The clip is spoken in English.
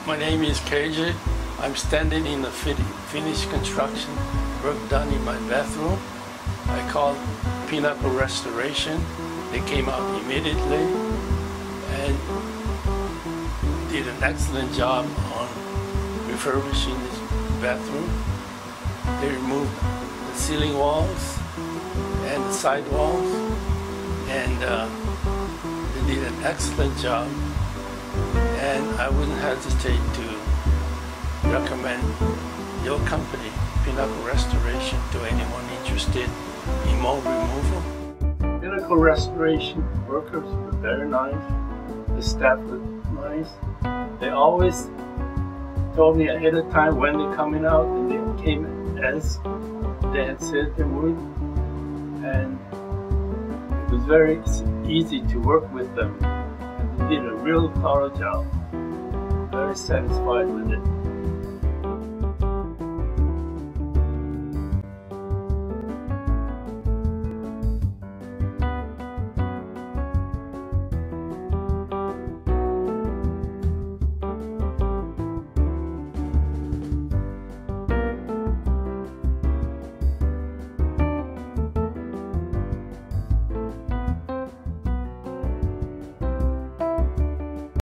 My name is KJ. I'm standing in the finished construction work done in my bathroom. I called Pinnacle Restoration. They came out immediately and did an excellent job on refurbishing this bathroom. They removed the ceiling walls and the side walls, and they did an excellent job. And I wouldn't hesitate to recommend your company, Pinnacle Restoration, to anyone interested in mold removal. Pinnacle Restoration workers were very nice. The staff was nice. They always told me ahead of time when they're coming out, and they came as they had said they would. And it was very easy to work with them. And they did a real thorough job. Very satisfied with it.